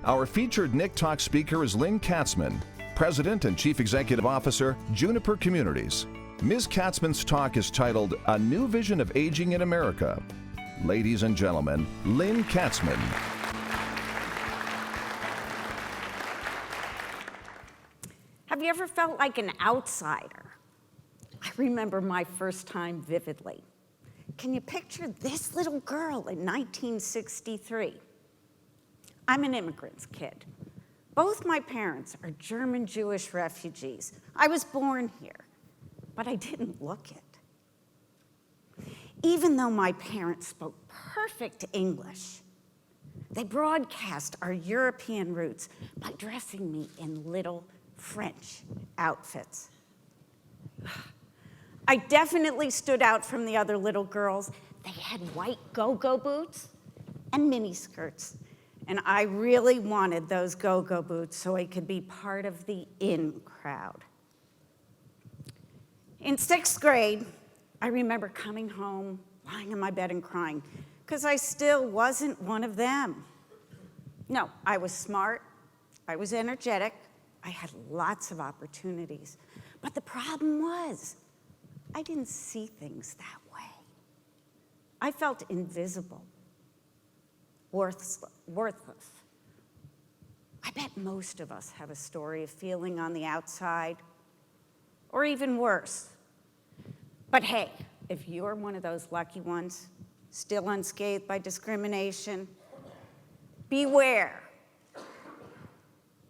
Our featured NIC Talk speaker is Lynne Katzmann, President and Chief Executive Officer, Juniper Communities. Ms. Katzmann's talk is titled, A New Vision of Aging in America. Ladies and gentlemen, Lynne Katzmann. Have you ever felt like an outsider? I remember my first time vividly. Can you picture this little girl in 1963? I'm an immigrant's kid. Both my parents are German Jewish refugees. I was born here, but I didn't look it. Even though my parents spoke perfect English, they broadcast our European roots by dressing me in little French outfits. I definitely stood out from the other little girls. They had white go-go boots and mini skirts. And I really wanted those go-go boots so I could be part of the in crowd. In 6th grade, I remember coming home, lying in my bed and crying, because I still wasn't one of them. No, I was smart, I was energetic, I had lots of opportunities. But the problem was, I didn't see things that way. I felt invisible. Worthless. I bet most of us have a story of feeling on the outside, or even worse. But hey, if you're one of those lucky ones, still unscathed by discrimination, beware.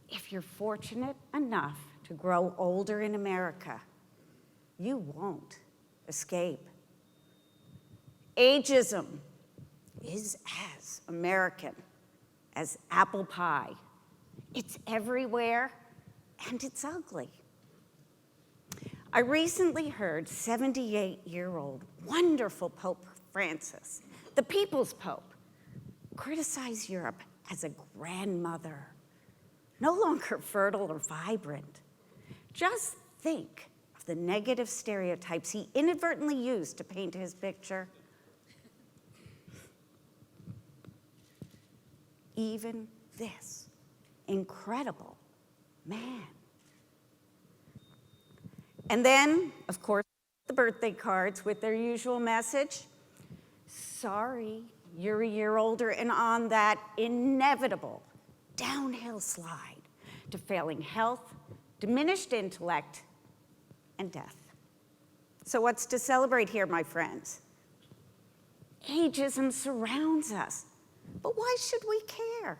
If you're fortunate enough to grow older in America, you won't escape. Ageism is as American as apple pie. It's everywhere, and it's ugly. I recently heard 78-year-old wonderful Pope Francis, the People's Pope, criticize Europe as a grandmother, no longer fertile or vibrant. Just think of the negative stereotypes he inadvertently used to paint his picture. Even this incredible man. And then, of course, the birthday cards with their usual message. Sorry, you're a year older and on that inevitable downhill slide to failing health, diminished intellect, and death. So what's to celebrate here, my friends? Ageism surrounds us. But why should we care?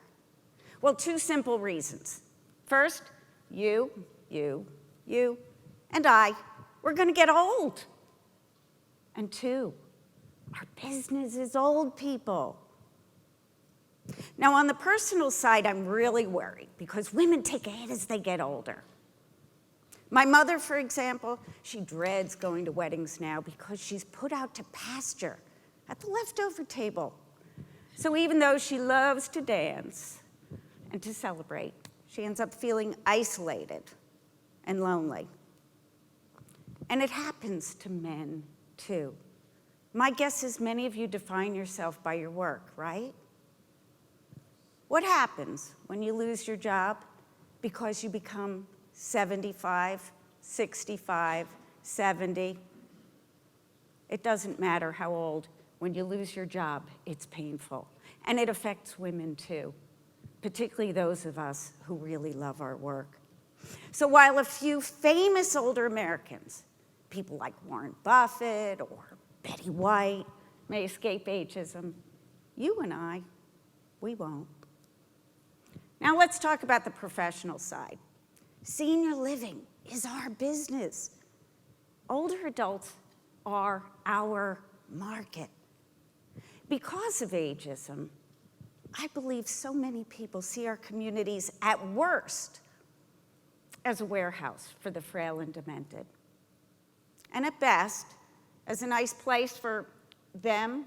Well, 2 simple reasons. First, you, and I, we're gonna get old. And 2, our business is old people. Now, on the personal side, I'm really worried because women take a hit as they get older. My mother, for example, she dreads going to weddings now because she's put out to pasture at the leftover table. So even though she loves to dance and to celebrate, she ends up feeling isolated and lonely. And it happens to men, too. My guess is many of you define yourself by your work, right? What happens when you lose your job because you become 75, 65, 70? It doesn't matter how old. When you lose your job, it's painful. And it affects women too, particularly those of us who really love our work. So while a few famous older Americans, people like Warren Buffett or Betty White, may escape ageism, you and I, we won't. Now let's talk about the professional side. Senior living is our business. Older adults are our market. Because of ageism, I believe so many people see our communities at worst as a warehouse for the frail and demented, and at best as a nice place for them,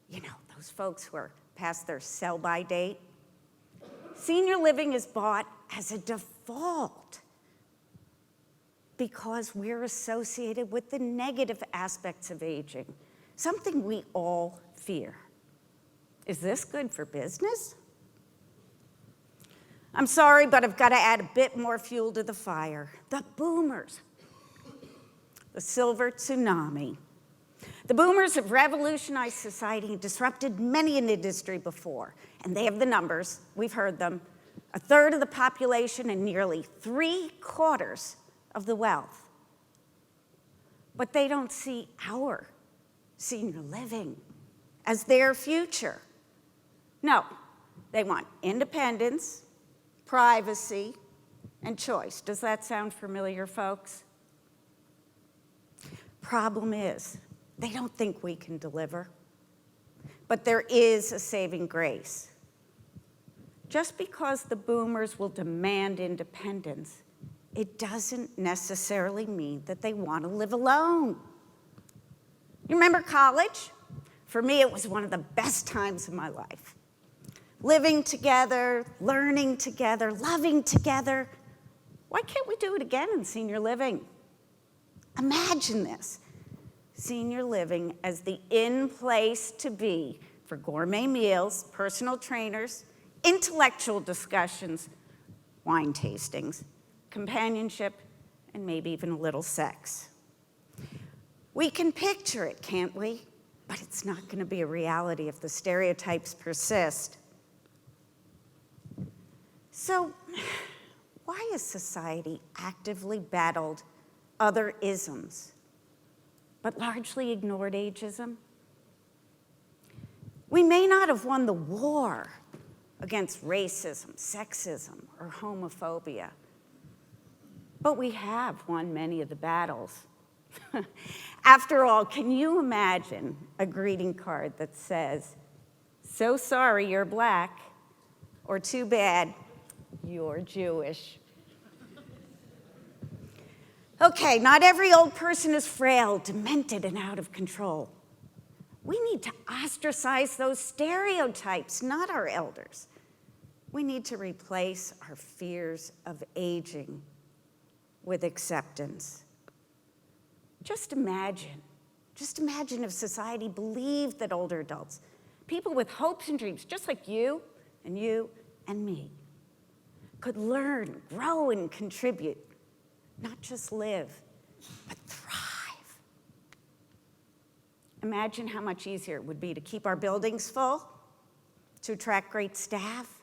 you know, those folks who are past their sell-by date. Senior living is bought as a default because we're associated with the negative aspects of aging, something we all fear. Is this good for business? I'm sorry, but I've got to add a bit more fuel to the fire. The boomers, the silver tsunami. The boomers have revolutionized society and disrupted many an industry before, and they have the numbers, we've heard them, a third of the population and nearly 3/4 of the wealth. But they don't see our senior living as their future. No, they want independence, privacy, and choice. Does that sound familiar, folks? Problem is, they don't think we can deliver. But there is a saving grace. Just because the boomers will demand independence, it doesn't necessarily mean that they want to live alone. You remember college? For me, it was one of the best times of my life. Living together, learning together, loving together. Why can't we do it again in senior living? Imagine this. Senior living as the in-place to be for gourmet meals, personal trainers, intellectual discussions, wine tastings, companionship, and maybe even a little sex. We can picture it, can't we? But it's not going to be a reality if the stereotypes persist. So, why has society actively battled other isms, but largely ignored ageism? We may not have won the war against racism, sexism, or homophobia, but we have won many of the battles. After all, can you imagine a greeting card that says, "So sorry you're black," or "Too bad you're Jewish"? Okay, not every old person is frail, demented, and out of control. We need to ostracize those stereotypes, not our elders. We need to replace our fears of aging with acceptance. Just imagine if society believed that older adults, people with hopes and dreams, just like you and me, could learn, grow, and contribute, not just live, but thrive. Imagine how much easier it would be to keep our buildings full, to attract great staff.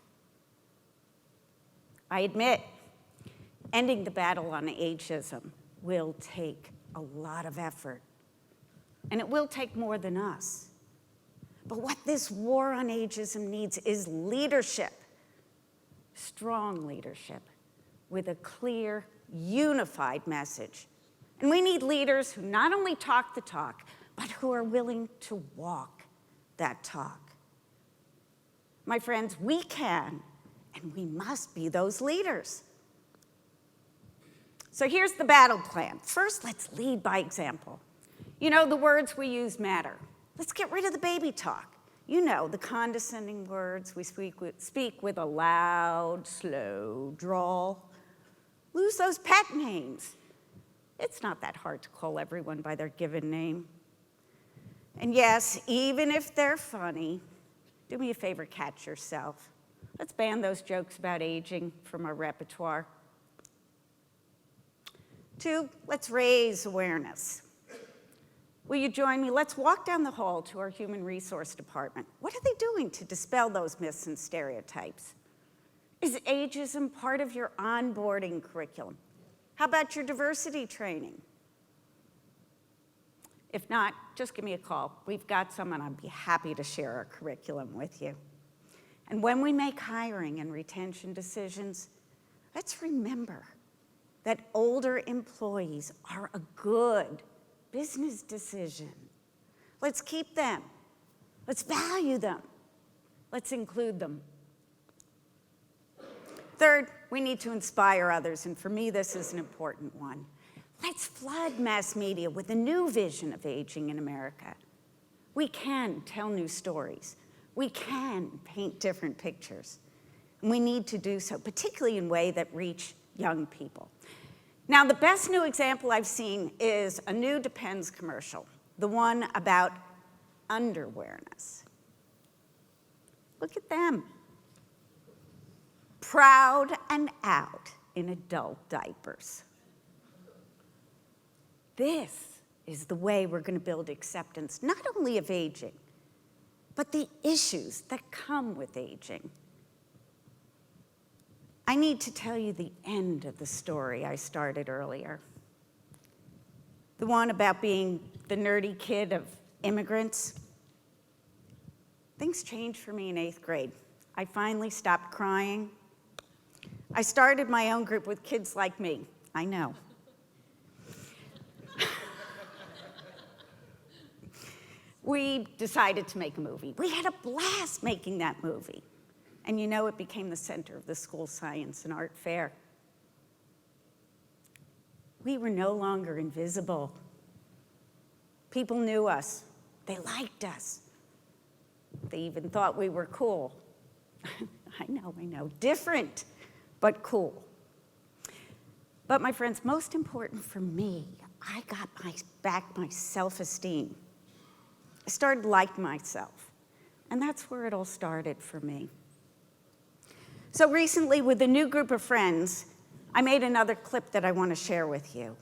I admit, ending the battle on ageism will take a lot of effort, and it will take more than us. But what this war on ageism needs is leadership, strong leadership, with a clear, unified message. And we need leaders who not only talk the talk, but who are willing to walk that talk. My friends, we can, and we must be those leaders. So here's the battle plan. First, let's lead by example. You know, the words we use matter. Let's get rid of the baby talk. You know, the condescending words we speak with a loud, slow drawl. Lose those pet names. It's not that hard to call everyone by their given name. And yes, even if they're funny, do me a favor, catch yourself. Let's ban those jokes about aging from our repertoire. 2, let's raise awareness. Will you join me? Let's walk down the hall to our human resource department. What are they doing to dispel those myths and stereotypes? Is ageism part of your onboarding curriculum? How about your diversity training? If not, just give me a call. We've got someone, I'd be happy to share our curriculum with you. And when we make hiring and retention decisions, let's remember that older employees are a good business decision. Let's keep them. Let's value them. Let's include them. Third, we need to inspire others, and for me, this is an important one. Let's flood mass media with a new vision of aging in America. We can tell new stories. We can paint different pictures. And we need to do so, particularly in ways that reach young people. Now, the best new example I've seen is a new Depends commercial, the one about underwearness. Look at them. proud and out in adult diapers. This is the way we're going to build acceptance, not only of aging, but the issues that come with aging. I need to tell you the end of the story I started earlier. The one about being the nerdy kid of immigrants. Things changed for me in 8th grade. I finally stopped crying. I started my own group with kids like me. I know. We decided to make a movie. We had a blast making that movie. And you know, it became the center of the school science and art fair. We were no longer invisible. People knew us. They liked us. They even thought we were cool. I know. Different, but cool. But my friends, most important for me, I got back my self-esteem. I started liking myself. And that's where it all started for me. So recently, with a new group of friends, I made another clip that I want to share with you.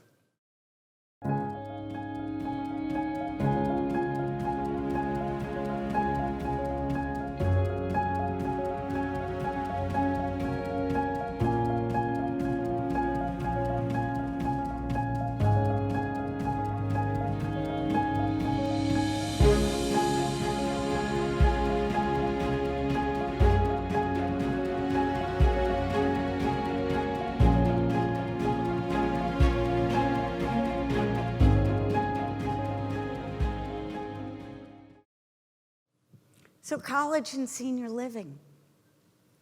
So college and senior living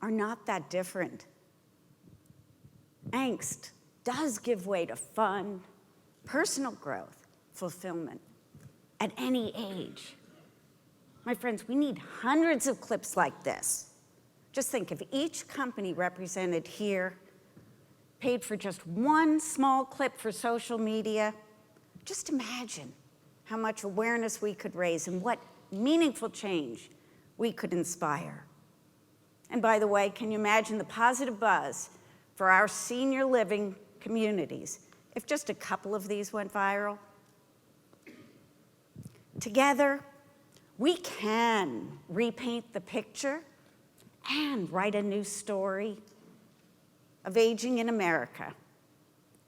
are not that different. Angst does give way to fun, personal growth, fulfillment at any age. My friends, we need hundreds of clips like this. Just think, if each company represented here paid for just one small clip for social media, just imagine how much awareness we could raise and what meaningful change we could inspire. And by the way, can you imagine the positive buzz for our senior living communities if just a couple of these went viral? Together, we can repaint the picture and write a new story of aging in America.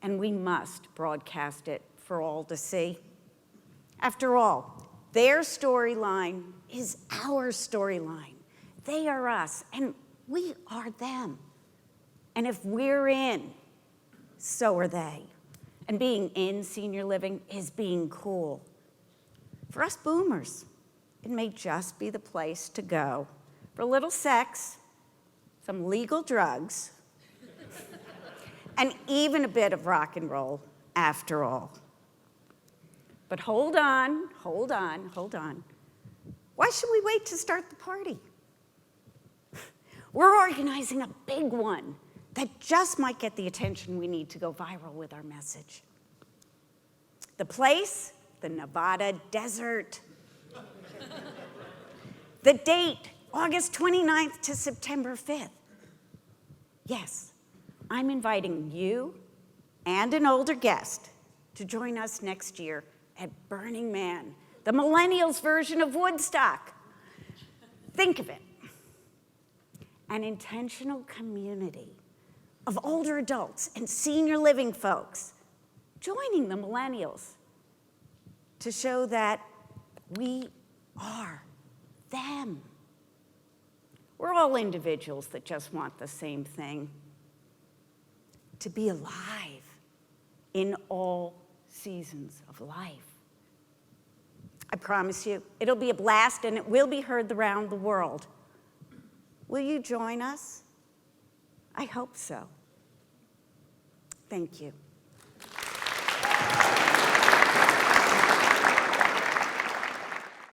And we must broadcast it for all to see. After all, their storyline is our storyline. They are us, and we are them. And if we're in, so are they. And being in senior living is being cool. For us boomers, it may just be the place to go for a little sex, some legal drugs, and even a bit of rock and roll after all. But hold on. Why should we wait to start the party? We're organizing a big one that just might get the attention we need to go viral with our message. The place, the Nevada desert. The date, August 29th to September 5th. Yes, I'm inviting you and an older guest to join us next year at Burning Man, the millennials' version of Woodstock. Think of it. An intentional community of older adults and senior living folks joining the millennials to show that we are them. We're all individuals that just want the same thing: to be alive in all seasons of life. I promise you, it'll be a blast and it will be heard around the world. Will you join us? I hope so. Thank you.